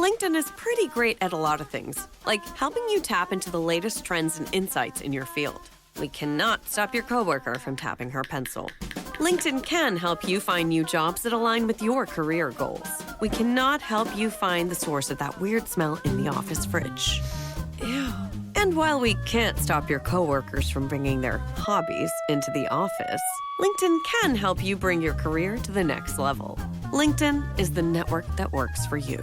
LinkedIn is pretty great at a lot of things, like helping you tap into the latest trends and insights in your field. We cannot stop your coworker from tapping her pencil. LinkedIn can help you find new jobs that align with your career goals. We cannot help you find the source of that weird smell in the office fridge. Ew. And while we can't stop your coworkers from bringing their hobbies into the office, LinkedIn can help you bring your career to the next level. LinkedIn is the network that works for you.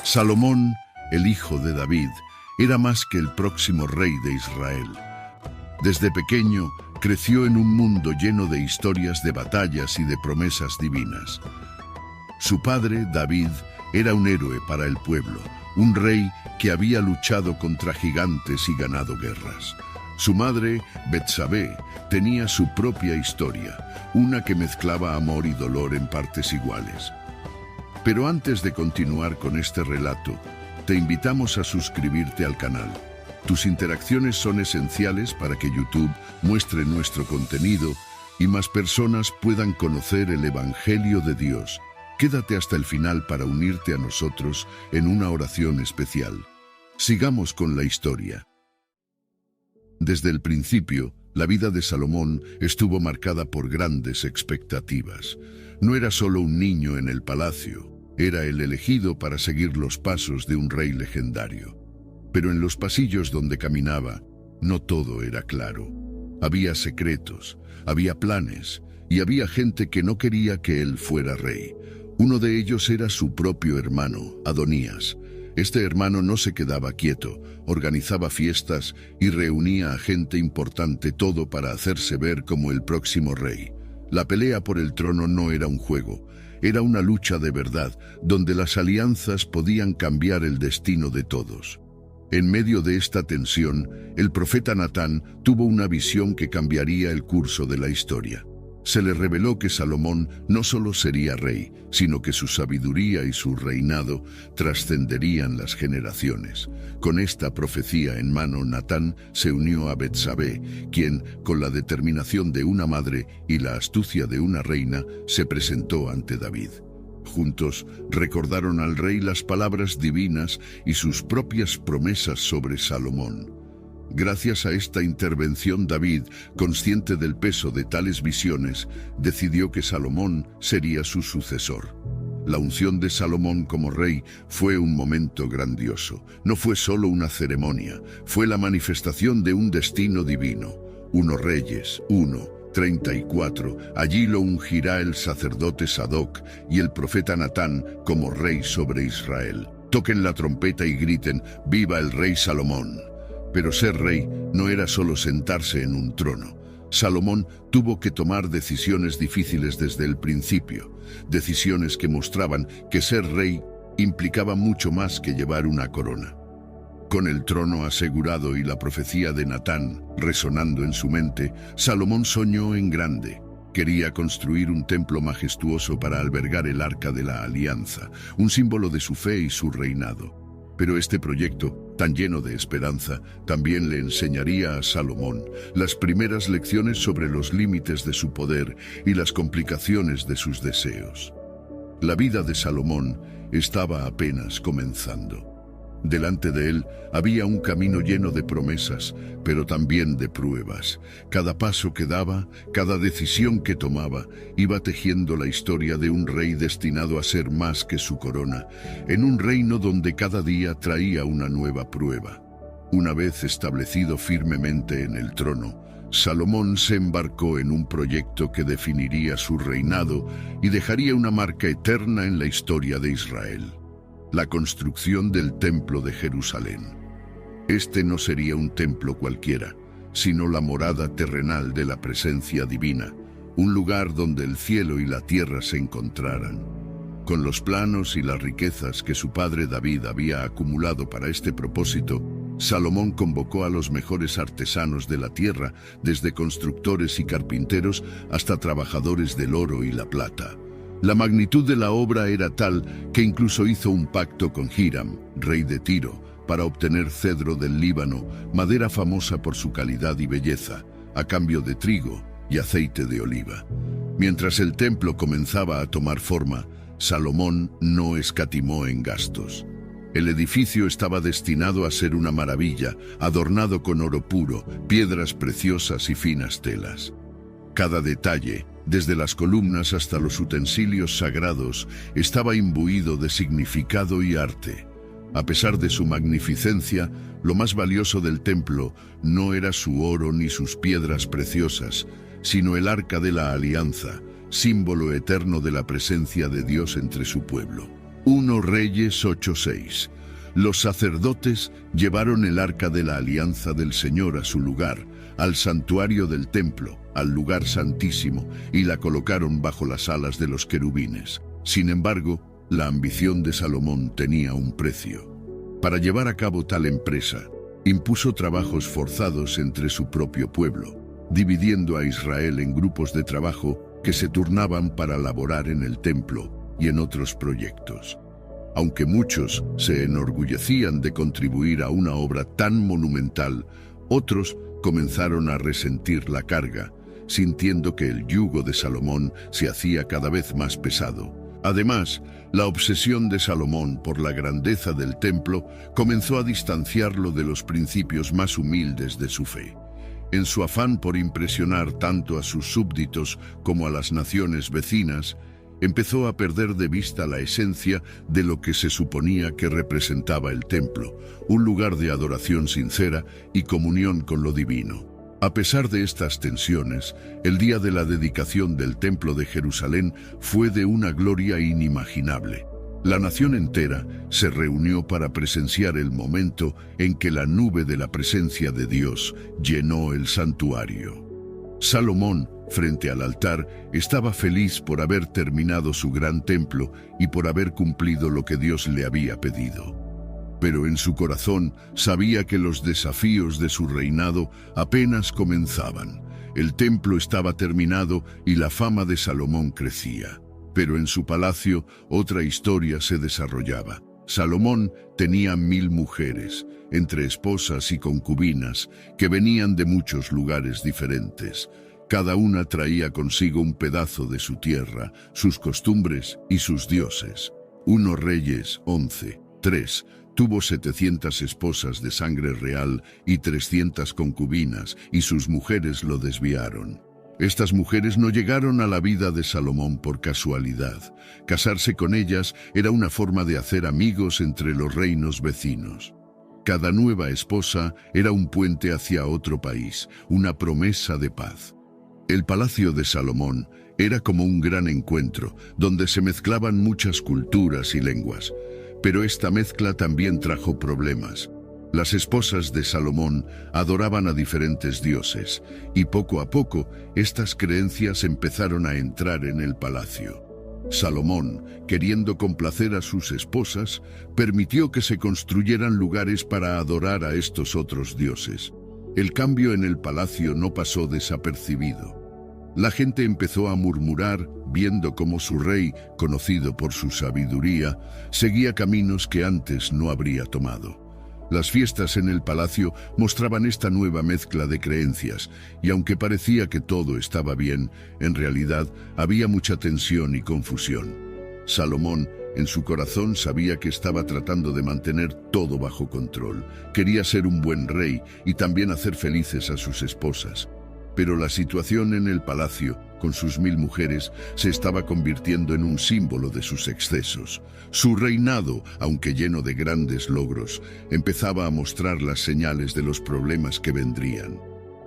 Salomón, el hijo de David, era más que el próximo rey de Israel. Desde pequeño, creció en un mundo lleno de historias de batallas y de promesas divinas. Su padre, David, era un héroe para el pueblo, un rey que había luchado contra gigantes y ganado guerras. Su madre, Betsabé, tenía su propia historia, una que mezclaba amor y dolor en partes iguales. Pero antes de continuar con este relato, te invitamos a suscribirte al canal. Tus interacciones son esenciales para que YouTube muestre nuestro contenido y más personas puedan conocer el Evangelio de Dios. Quédate hasta el final para unirte a nosotros en una oración especial. Sigamos con la historia. Desde el principio, la vida de Salomón estuvo marcada por grandes expectativas. No era solo un niño en el palacio, era el elegido para seguir los pasos de un rey legendario. Pero en los pasillos donde caminaba, no todo era claro. Había secretos, había planes, y había gente que no quería que él fuera rey. Uno de ellos era su propio hermano, Adonías. Este hermano no se quedaba quieto, organizaba fiestas y reunía a gente importante, todo para hacerse ver como el próximo rey. La pelea por el trono no era un juego, era una lucha de verdad, donde las alianzas podían cambiar el destino de todos. En medio de esta tensión, el profeta Natán tuvo una visión que cambiaría el curso de la historia. Se le reveló que Salomón no solo sería rey, sino que su sabiduría y su reinado trascenderían las generaciones. Con esta profecía en mano, Natán se unió a Betsabé, quien, con la determinación de una madre y la astucia de una reina, se presentó ante David. Juntos recordaron al rey las palabras divinas y sus propias promesas sobre Salomón. Gracias a esta intervención, David, consciente del peso de tales visiones, decidió que Salomón sería su sucesor. La unción de Salomón como rey fue un momento grandioso. No fue solo una ceremonia, fue la manifestación de un destino divino. 1 Reyes 1:34, allí lo ungirá el sacerdote Sadoc y el profeta Natán como rey sobre Israel. Toquen la trompeta y griten, ¡viva el rey Salomón! Pero ser rey no era solo sentarse en un trono. Salomón tuvo que tomar decisiones difíciles desde el principio, decisiones que mostraban que ser rey implicaba mucho más que llevar una corona. Con el trono asegurado y la profecía de Natán resonando en su mente, Salomón soñó en grande. Quería construir un templo majestuoso para albergar el Arca de la Alianza, un símbolo de su fe y su reinado. Pero este proyecto, tan lleno de esperanza, también le enseñaría a Salomón las primeras lecciones sobre los límites de su poder y las complicaciones de sus deseos. La vida de Salomón estaba apenas comenzando. Delante de él había un camino lleno de promesas, pero también de pruebas. Cada paso que daba, cada decisión que tomaba, iba tejiendo la historia de un rey destinado a ser más que su corona, en un reino donde cada día traía una nueva prueba. Una vez establecido firmemente en el trono, Salomón se embarcó en un proyecto que definiría su reinado y dejaría una marca eterna en la historia de Israel: la construcción del Templo de Jerusalén. Este no sería un templo cualquiera, sino la morada terrenal de la presencia divina, un lugar donde el cielo y la tierra se encontraran. Con los planos y las riquezas que su padre David había acumulado para este propósito, Salomón convocó a los mejores artesanos de la tierra, desde constructores y carpinteros hasta trabajadores del oro y la plata. La magnitud de la obra era tal que incluso hizo un pacto con Hiram, rey de Tiro, para obtener cedro del Líbano, madera famosa por su calidad y belleza, a cambio de trigo y aceite de oliva. Mientras el templo comenzaba a tomar forma, Salomón no escatimó en gastos. El edificio estaba destinado a ser una maravilla, adornado con oro puro, piedras preciosas y finas telas. Cada detalle, desde las columnas hasta los utensilios sagrados, estaba imbuido de significado y arte. A pesar de su magnificencia, lo más valioso del templo no era su oro ni sus piedras preciosas, sino el Arca de la Alianza, símbolo eterno de la presencia de Dios entre su pueblo. 1 Reyes 8:6. Los sacerdotes llevaron el Arca de la Alianza del Señor a su lugar, al santuario del templo, al lugar santísimo, y la colocaron bajo las alas de los querubines. Sin embargo, la ambición de Salomón tenía un precio. Para llevar a cabo tal empresa, impuso trabajos forzados entre su propio pueblo, dividiendo a Israel en grupos de trabajo que se turnaban para laborar en el templo y en otros proyectos. Aunque muchos se enorgullecían de contribuir a una obra tan monumental, otros comenzaron a resentir la carga, sintiendo que el yugo de Salomón se hacía cada vez más pesado. Además, la obsesión de Salomón por la grandeza del templo comenzó a distanciarlo de los principios más humildes de su fe. En su afán por impresionar tanto a sus súbditos como a las naciones vecinas, empezó a perder de vista la esencia de lo que se suponía que representaba el templo, un lugar de adoración sincera y comunión con lo divino. A pesar de estas tensiones, el día de la dedicación del Templo de Jerusalén fue de una gloria inimaginable. La nación entera se reunió para presenciar el momento en que la nube de la presencia de Dios llenó el santuario. Salomón, frente al altar, estaba feliz por haber terminado su gran templo y por haber cumplido lo que Dios le había pedido. Pero en su corazón sabía que los desafíos de su reinado apenas comenzaban. El templo estaba terminado y la fama de Salomón crecía. Pero en su palacio otra historia se desarrollaba. Salomón tenía 1000 mujeres, entre esposas y concubinas, que venían de muchos lugares diferentes. Cada una traía consigo un pedazo de su tierra, sus costumbres y sus dioses. 1 Reyes 11:3. Tuvo 700 esposas de sangre real y 300 concubinas, y sus mujeres lo desviaron. Estas mujeres no llegaron a la vida de Salomón por casualidad. Casarse con ellas era una forma de hacer amigos entre los reinos vecinos. Cada nueva esposa era un puente hacia otro país, una promesa de paz. El palacio de Salomón era como un gran encuentro, donde se mezclaban muchas culturas y lenguas. Pero esta mezcla también trajo problemas. Las esposas de Salomón adoraban a diferentes dioses, y poco a poco estas creencias empezaron a entrar en el palacio. Salomón, queriendo complacer a sus esposas, permitió que se construyeran lugares para adorar a estos otros dioses. El cambio en el palacio no pasó desapercibido. La gente empezó a murmurar, viendo cómo su rey, conocido por su sabiduría, seguía caminos que antes no habría tomado. Las fiestas en el palacio mostraban esta nueva mezcla de creencias, y aunque parecía que todo estaba bien, en realidad había mucha tensión y confusión. Salomón, en su corazón, sabía que estaba tratando de mantener todo bajo control. Quería ser un buen rey y también hacer felices a sus esposas. Pero la situación en el palacio, con sus 1000 mujeres, se estaba convirtiendo en un símbolo de sus excesos. Su reinado, aunque lleno de grandes logros, empezaba a mostrar las señales de los problemas que vendrían.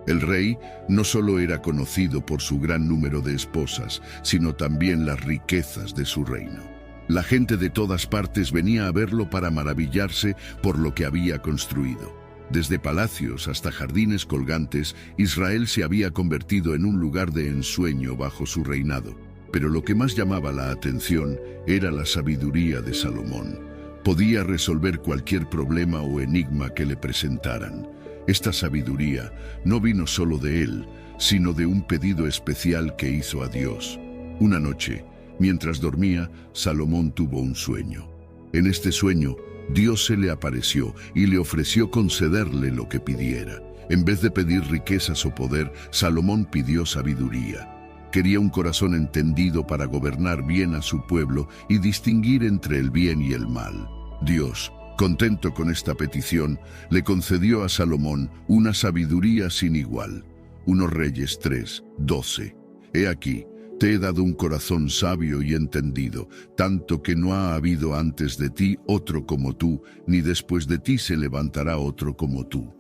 El rey no solo era conocido por su gran número de esposas, sino también las riquezas de su reino. La gente de todas partes venía a verlo para maravillarse por lo que había construido. Desde palacios hasta jardines colgantes, Israel se había convertido en un lugar de ensueño bajo su reinado. Pero lo que más llamaba la atención era la sabiduría de Salomón. Podía resolver cualquier problema o enigma que le presentaran. Esta sabiduría no vino solo de él, sino de un pedido especial que hizo a Dios. Una noche, mientras dormía, Salomón tuvo un sueño. En este sueño, Dios se le apareció y le ofreció concederle lo que pidiera. En vez de pedir riquezas o poder, Salomón pidió sabiduría. Quería un corazón entendido para gobernar bien a su pueblo y distinguir entre el bien y el mal. Dios, contento con esta petición, le concedió a Salomón una sabiduría sin igual. 1 Reyes 3:12. He aquí, te he dado un corazón sabio y entendido, tanto que no ha habido antes de ti otro como tú, ni después de ti se levantará otro como tú.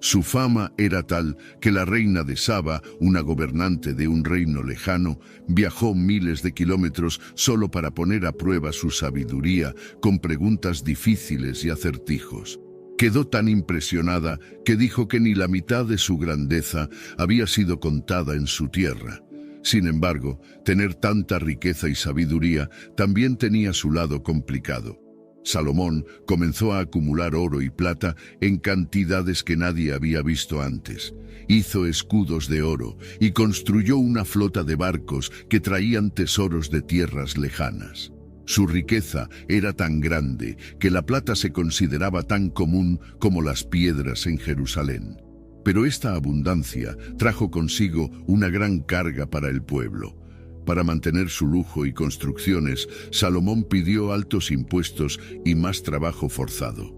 Su fama era tal que la reina de Saba, una gobernante de un reino lejano, viajó miles de kilómetros solo para poner a prueba su sabiduría con preguntas difíciles y acertijos. Quedó tan impresionada que dijo que ni la mitad de su grandeza había sido contada en su tierra. Sin embargo, tener tanta riqueza y sabiduría también tenía su lado complicado. Salomón comenzó a acumular oro y plata en cantidades que nadie había visto antes. Hizo escudos de oro y construyó una flota de barcos que traían tesoros de tierras lejanas. Su riqueza era tan grande que la plata se consideraba tan común como las piedras en Jerusalén. Pero esta abundancia trajo consigo una gran carga para el pueblo. Para mantener su lujo y construcciones, Salomón pidió altos impuestos y más trabajo forzado.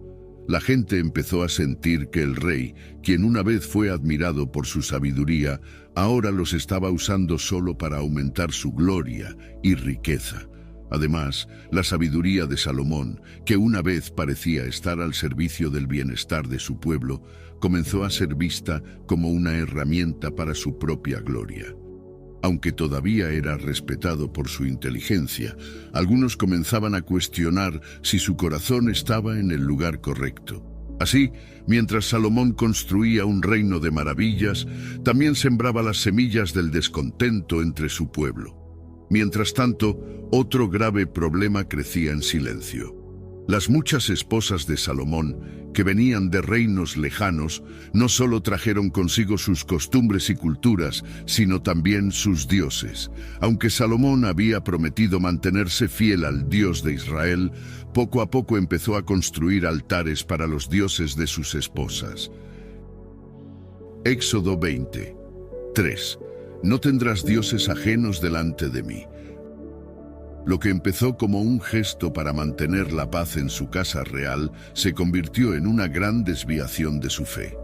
La gente empezó a sentir que el rey, quien una vez fue admirado por su sabiduría, ahora los estaba usando solo para aumentar su gloria y riqueza. Además, la sabiduría de Salomón, que una vez parecía estar al servicio del bienestar de su pueblo, comenzó a ser vista como una herramienta para su propia gloria. Aunque todavía era respetado por su inteligencia, algunos comenzaban a cuestionar si su corazón estaba en el lugar correcto. Así, mientras Salomón construía un reino de maravillas, también sembraba las semillas del descontento entre su pueblo. Mientras tanto, otro grave problema crecía en silencio. Las muchas esposas de Salomón, que venían de reinos lejanos, no solo trajeron consigo sus costumbres y culturas, sino también sus dioses. Aunque Salomón había prometido mantenerse fiel al Dios de Israel, poco a poco empezó a construir altares para los dioses de sus esposas. Éxodo 20:3. No tendrás dioses ajenos delante de mí. Lo que empezó como un gesto para mantener la paz en su casa real se convirtió en una gran desviación de su fe.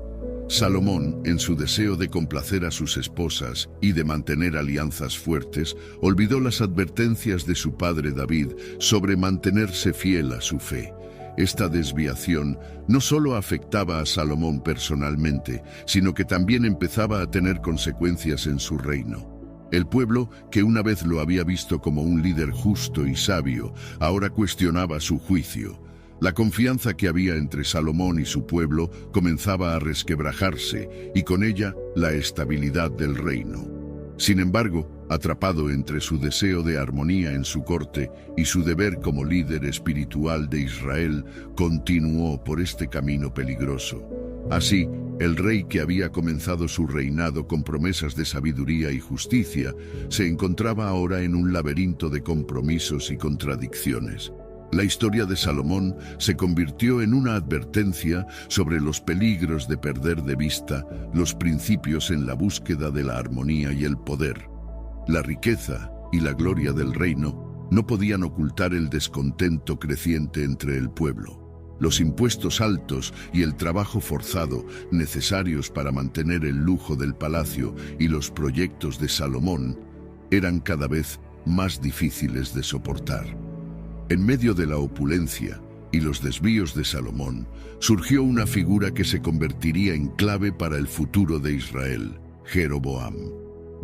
Salomón, en su deseo de complacer a sus esposas y de mantener alianzas fuertes, olvidó las advertencias de su padre David sobre mantenerse fiel a su fe. Esta desviación no solo afectaba a Salomón personalmente, sino que también empezaba a tener consecuencias en su reino. El pueblo, que una vez lo había visto como un líder justo y sabio, ahora cuestionaba su juicio. La confianza que había entre Salomón y su pueblo comenzaba a resquebrajarse, y con ella la estabilidad del reino. Sin embargo, atrapado entre su deseo de armonía en su corte y su deber como líder espiritual de Israel, continuó por este camino peligroso. Así, el rey que había comenzado su reinado con promesas de sabiduría y justicia, se encontraba ahora en un laberinto de compromisos y contradicciones. La historia de Salomón se convirtió en una advertencia sobre los peligros de perder de vista los principios en la búsqueda de la armonía y el poder. La riqueza y la gloria del reino no podían ocultar el descontento creciente entre el pueblo. Los impuestos altos y el trabajo forzado necesarios para mantener el lujo del palacio y los proyectos de Salomón eran cada vez más difíciles de soportar. En medio de la opulencia y los desvíos de Salomón, surgió una figura que se convertiría en clave para el futuro de Israel, Jeroboam.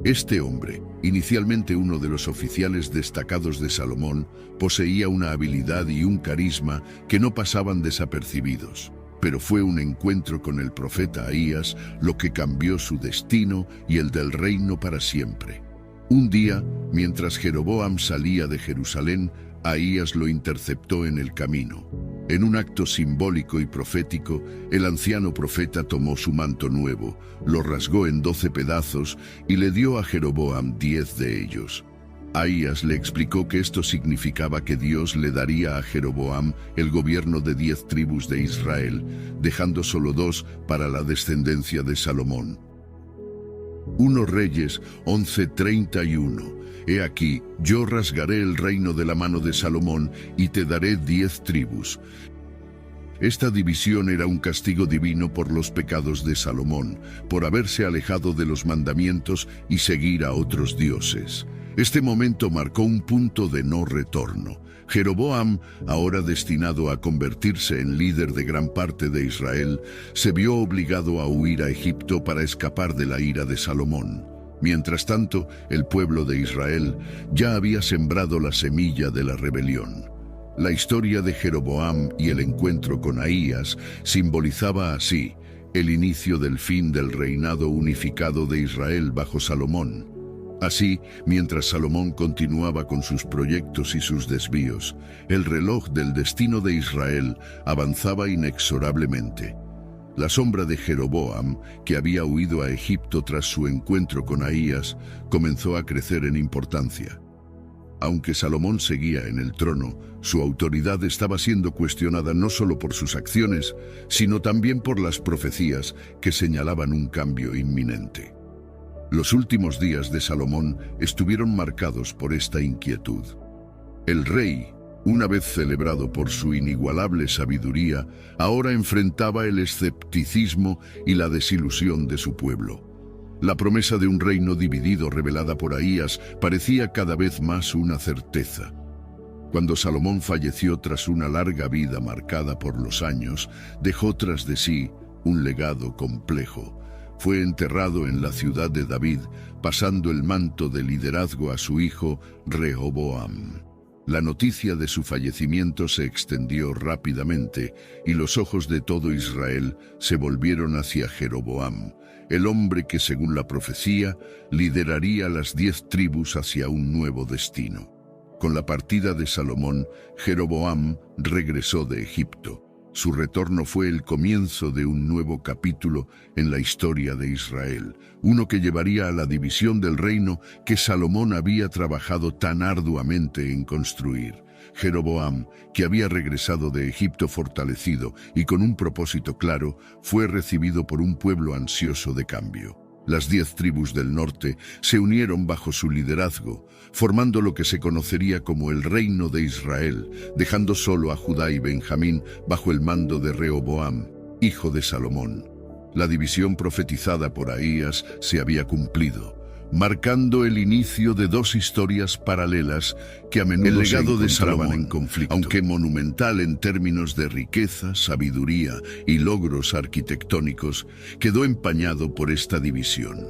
Este hombre, inicialmente uno de los oficiales destacados de Salomón, poseía una habilidad y un carisma que no pasaban desapercibidos. Pero fue un encuentro con el profeta Ahías lo que cambió su destino y el del reino para siempre. Un día, mientras Jeroboam salía de Jerusalén, Ahías lo interceptó en el camino. En un acto simbólico y profético, el anciano profeta tomó su manto nuevo, lo rasgó en 12 pedazos y le dio a Jeroboam 10 de ellos. Ahías le explicó que esto significaba que Dios le daría a Jeroboam el gobierno de 10 tribus de Israel, dejando solo 2 para la descendencia de Salomón. 1 Reyes 11:31. He aquí, yo rasgaré el reino de la mano de Salomón y te daré 10 tribus. Esta división era un castigo divino por los pecados de Salomón, por haberse alejado de los mandamientos y seguir a otros dioses. Este momento marcó un punto de no retorno. Jeroboam, ahora destinado a convertirse en líder de gran parte de Israel, se vio obligado a huir a Egipto para escapar de la ira de Salomón. Mientras tanto, el pueblo de Israel ya había sembrado la semilla de la rebelión. La historia de Jeroboam y el encuentro con Ahías simbolizaba así el inicio del fin del reinado unificado de Israel bajo Salomón. Así, mientras Salomón continuaba con sus proyectos y sus desvíos, el reloj del destino de Israel avanzaba inexorablemente. La sombra de Jeroboam, que había huido a Egipto tras su encuentro con Ahías, comenzó a crecer en importancia. Aunque Salomón seguía en el trono, su autoridad estaba siendo cuestionada no solo por sus acciones, sino también por las profecías que señalaban un cambio inminente. Los últimos días de Salomón estuvieron marcados por esta inquietud. El rey, una vez celebrado por su inigualable sabiduría, ahora enfrentaba el escepticismo y la desilusión de su pueblo. La promesa de un reino dividido revelada por Ahías parecía cada vez más una certeza. Cuando Salomón falleció tras una larga vida marcada por los años, dejó tras de sí un legado complejo. Fue enterrado en la ciudad de David, pasando el manto de liderazgo a su hijo Rehoboam. La noticia de su fallecimiento se extendió rápidamente y los ojos de todo Israel se volvieron hacia Jeroboam, el hombre que, según la profecía, lideraría las 10 tribus hacia un nuevo destino. Con la partida de Salomón, Jeroboam regresó de Egipto. Su retorno fue el comienzo de un nuevo capítulo en la historia de Israel, uno que llevaría a la división del reino que Salomón había trabajado tan arduamente en construir. Jeroboam, que había regresado de Egipto fortalecido y con un propósito claro, fue recibido por un pueblo ansioso de cambio. Las 10 tribus del norte se unieron bajo su liderazgo, formando lo que se conocería como el Reino de Israel, dejando solo a Judá y Benjamín bajo el mando de Rehoboam, hijo de Salomón. La división profetizada por Ahías se había cumplido, marcando el inicio de 2 historias paralelas que a menudo se encontraban en conflicto. Aunque monumental en términos de riqueza, sabiduría y logros arquitectónicos, quedó empañado por esta división.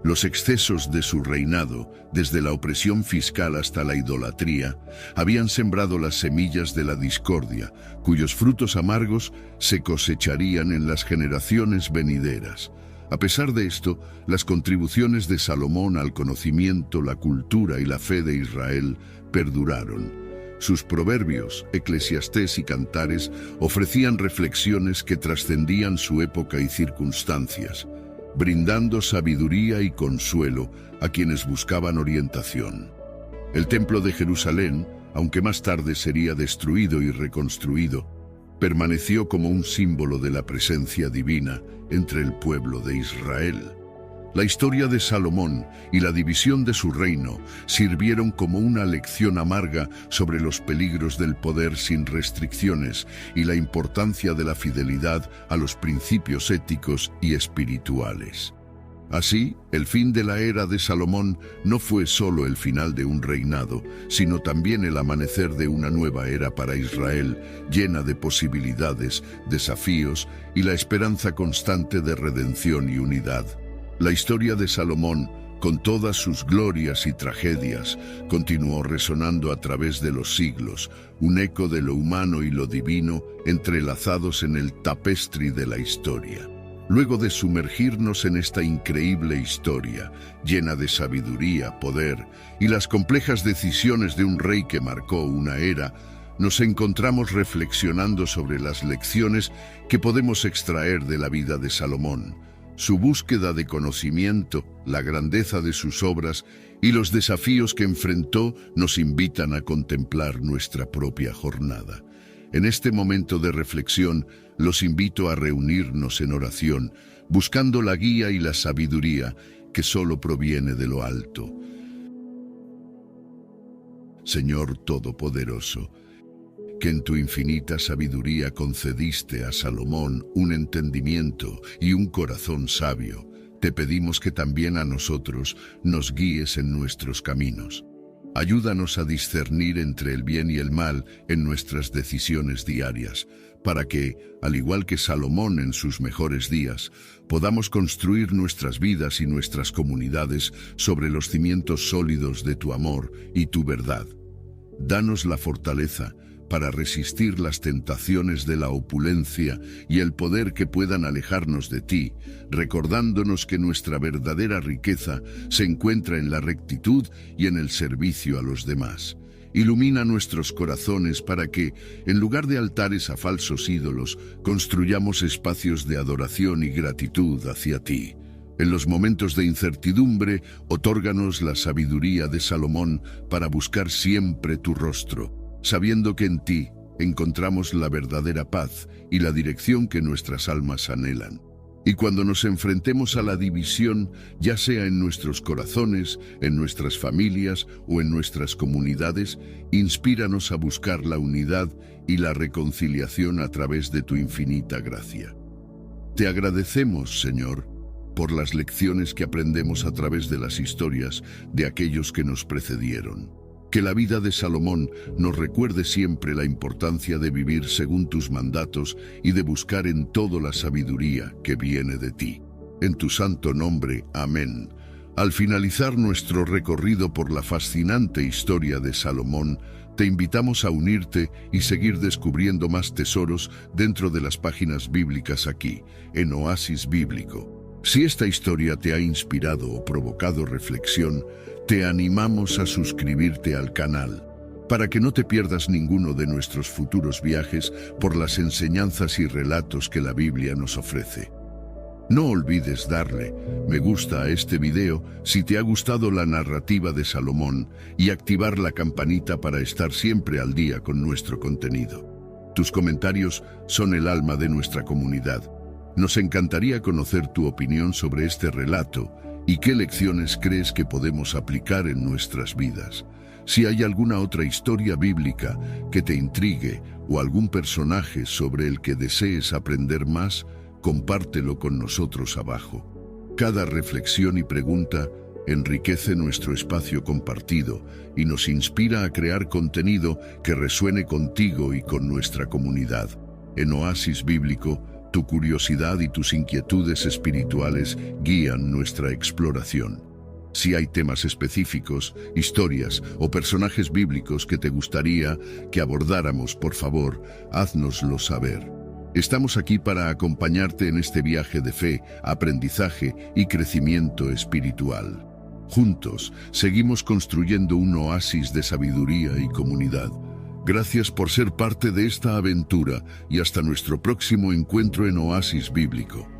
Los excesos de su reinado, desde la opresión fiscal hasta la idolatría, habían sembrado las semillas de la discordia, cuyos frutos amargos se cosecharían en las generaciones venideras. A pesar de esto, las contribuciones de Salomón al conocimiento, la cultura y la fe de Israel perduraron. Sus proverbios, Eclesiastés y Cantares ofrecían reflexiones que trascendían su época y circunstancias, brindando sabiduría y consuelo a quienes buscaban orientación. El templo de Jerusalén, aunque más tarde sería destruido y reconstruido, permaneció como un símbolo de la presencia divina entre el pueblo de Israel. La historia de Salomón y la división de su reino sirvieron como una lección amarga sobre los peligros del poder sin restricciones y la importancia de la fidelidad a los principios éticos y espirituales. Así, el fin de la era de Salomón no fue solo el final de un reinado, sino también el amanecer de una nueva era para Israel, llena de posibilidades, desafíos y la esperanza constante de redención y unidad. La historia de Salomón, con todas sus glorias y tragedias, continuó resonando a través de los siglos, un eco de lo humano y lo divino entrelazados en el tapestry de la historia. Luego de sumergirnos en esta increíble historia, llena de sabiduría, poder y las complejas decisiones de un rey que marcó una era, nos encontramos reflexionando sobre las lecciones que podemos extraer de la vida de Salomón. Su búsqueda de conocimiento, la grandeza de sus obras y los desafíos que enfrentó nos invitan a contemplar nuestra propia jornada. En este momento de reflexión, los invito a reunirnos en oración, buscando la guía y la sabiduría que solo proviene de lo alto. Señor Todopoderoso, que en tu infinita sabiduría concediste a Salomón un entendimiento y un corazón sabio, te pedimos que también a nosotros nos guíes en nuestros caminos. Ayúdanos a discernir entre el bien y el mal en nuestras decisiones diarias, para que, al igual que Salomón en sus mejores días, podamos construir nuestras vidas y nuestras comunidades sobre los cimientos sólidos de tu amor y tu verdad. Danos la fortaleza para resistir las tentaciones de la opulencia y el poder que puedan alejarnos de ti, recordándonos que nuestra verdadera riqueza se encuentra en la rectitud y en el servicio a los demás. Ilumina nuestros corazones para que, en lugar de altares a falsos ídolos, construyamos espacios de adoración y gratitud hacia ti. En los momentos de incertidumbre, otórganos la sabiduría de Salomón para buscar siempre tu rostro, sabiendo que en ti encontramos la verdadera paz y la dirección que nuestras almas anhelan. Y cuando nos enfrentemos a la división, ya sea en nuestros corazones, en nuestras familias o en nuestras comunidades, inspíranos a buscar la unidad y la reconciliación a través de tu infinita gracia. Te agradecemos, Señor, por las lecciones que aprendemos a través de las historias de aquellos que nos precedieron. Que la vida de Salomón nos recuerde siempre la importancia de vivir según tus mandatos y de buscar en todo la sabiduría que viene de ti. En tu santo nombre, amén. Al finalizar nuestro recorrido por la fascinante historia de Salomón, te invitamos a unirte y seguir descubriendo más tesoros dentro de las páginas bíblicas aquí, en Oasis Bíblico. Si esta historia te ha inspirado o provocado reflexión, te animamos a suscribirte al canal, para que no te pierdas ninguno de nuestros futuros viajes por las enseñanzas y relatos que la Biblia nos ofrece. No olvides darle me gusta a este video si te ha gustado la narrativa de Salomón y activar la campanita para estar siempre al día con nuestro contenido. Tus comentarios son el alma de nuestra comunidad. Nos encantaría conocer tu opinión sobre este relato y qué lecciones crees que podemos aplicar en nuestras vidas. Si hay alguna otra historia bíblica que te intrigue o algún personaje sobre el que desees aprender más, compártelo con nosotros abajo. Cada reflexión y pregunta enriquece nuestro espacio compartido y nos inspira a crear contenido que resuene contigo y con nuestra comunidad. En Oasis Bíblico, tu curiosidad y tus inquietudes espirituales guían nuestra exploración. Si hay temas específicos, historias o personajes bíblicos que te gustaría que abordáramos, por favor, háznoslo saber. Estamos aquí para acompañarte en este viaje de fe, aprendizaje y crecimiento espiritual. Juntos, seguimos construyendo un oasis de sabiduría y comunidad. Gracias por ser parte de esta aventura y hasta nuestro próximo encuentro en Oasis Bíblico.